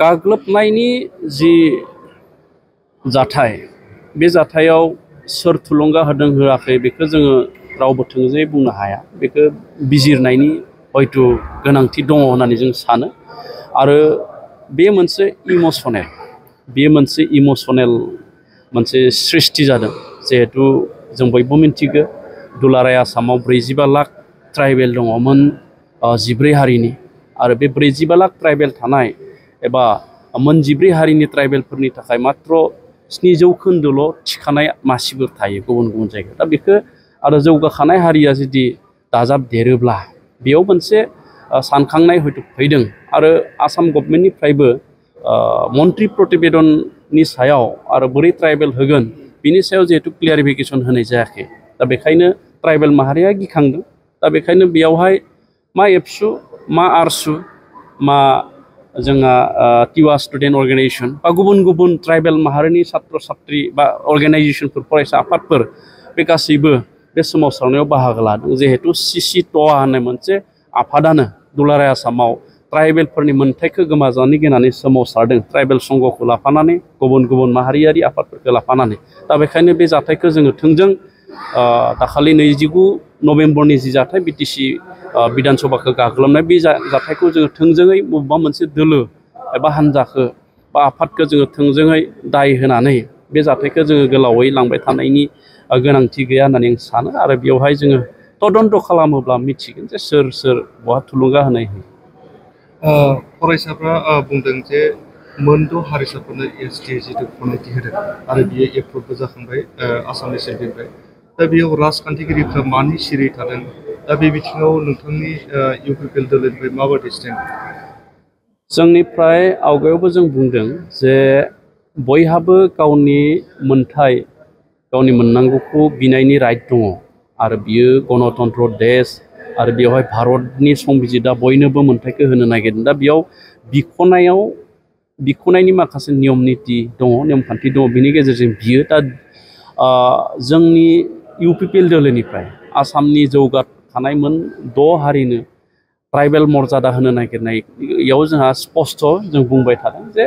गाग्लोबनायनि जि जाथाय बे जाथायाव सोर थुलुंगा होदों होआखै बेखौ जोङो रावबो थोंजोङै बुंनो हाया। बेखौ बिजिरनायनि हयथ' गोनांथि दङ होननानै जों सानो। आरो बे मोनसे इमोसनेल मोनसे सृष्टि जादों। जिहेतु जों बयबो मिन्थिगौ दुलाराय आसामाव 45 लाख ट्राइबेल दङमोन 14 हारिनि। आरो बे 45 लाख ट्राइबेल थानाय एबा मोन 14 हारिनि ट्राइबेलफोरनि थाखाय मात्र 7% थिखानाय मासिफोर थायो गुबुन गुबुन जायगायाव। दा बेखौ आरो जौगाखानाय हारिया जुदि दाजाबदेरोब्ला बेयाव मोनसे सानखांनाय हयथ' फैदों। आरो आसाम गभर्नमेन्टनिफ्रायबो मन्त्रि प्रतिवेदननि सायाव आरो बोरै ट्राइबेल होगोन बिनि सायाव जिहेतु क्लियारिफिकेसन होनाय जायाखै। दा बेखायनो ट्राइबेल माहारिया गिखांदों। दा बेखायनो बेयावहाय मा एबसु मा आरसु मा जोंहा टिवा स्टुडेन्ट अर्गेनाइजेसन बा गुबुन गुबुन ट्राइबेल माहारिनि छात्र छात्री बा अर्गेनाइजेसनफोर फरायसा आफादफोर बे गासैबो बे सोमावसारनायाव बाहागो लादों। जिहेतु सिसि ट'आ होननाय मोनसे आफादानो दुलाराय आसामाव ट्राइबेलफोरनि मोन्थाइखौ गोमाजानो गिनानै सोमावसारदों। ट्राइबेल संघखौ लाफानानै गुबुन गुबुन माहारियारि आफादफोरखौ लाफानानै। दा बेखायनो बे जाथायखौ जोङो थोंजों दाखालि 29 नभेम्बरनि जि जाथाय बिटिसि बिधान सभाखौ गाग्लोबनाय बे जाथायखौ जोङो थोंजोङै बबेबा मोनसे दोलो एबा हान्जाखौ बा आफादखौ जोङो थोंजोङै दाय होनानै बे जाथायखौ जोङो गोलावै लांबाय थानायनि गोनांथि गैया होननानै आं सानो। आरो बेवहाय जोङो तदन्त खालामोब्ला मिथिगोन जे सोर बहा थुलुंगा होनाय होयो। फरायसाफ्रा बुंदों जे मोनद' हारिसाफोरनो एसटि जिथु गनायथि होदों आरो बियो एप्रुभबो जाखांबाय आसाम एसेम्बलिनिफ्राय। दा बेयाव राजखान्थिगिरिफ्रा मानि सिरि थादों? दा बे बिथिङाव नोंथांनि इउपिपिएल दोलोनिफ्राय माबायदि स्टेन्ड? जोंनिफ्राय आवगायावबो जों बुंदों जे बयहाबो गावनि मोन्थाय गावनि मोननांगौखौ बिनायनि राइट दङ। आरो बियो गणतन्त्र देश आरो बेवहाय भारतनि संबिजितआ बयनोबो मोन्थायखौ होनो नागिरदों। दा बेयाव बिख'नायनि माखासे नियम निति दङ, नेमखान्थि दङ। बिनि गेजेरजों बियो दा जोंनि इउपिपिएल दोलोनिफ्राय आसामनि जौगाखानाय मोन 6 हारिनो ट्राइबेल मर्यादा होनो नागिरनायाव जोंहा स्पष्ट जों बुंबाय थादों जे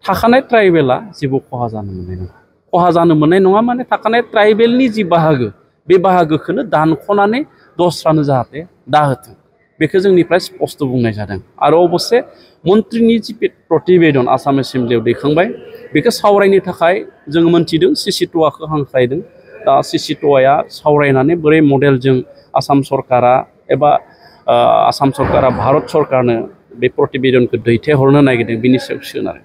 थाखानाय ट्राइबेला जेबो खहा जानो मोननाय नङा। खहा जानो मोननाय नङा माने थाखानाय ट्राइबेलनि जि बाहागो बे बाहागोखौनो दानख'नानै दस्रानो जाहाथे दाहोथों बेखौ जोंनिफ्राय स्पष्ट बुंनाय जादों। आरो अबस्से मन्त्रिनि जि प्रतिवेदन आसाम एसेम्बलियाव दैखांबाय बेखौ सावरायनो थाखाय जों मोन्थिदों सिसि ट'आखौ हांख्रायदों। दा सिसि ट'आ सावरायनानै बोरै मडेलजों आसाम सरकारा एबा आसाम सरकारा भारत सरकारनो बे प्रतिवेदनखौ दैथायहरनो नागिरदों बिनि सायाव सोनारो।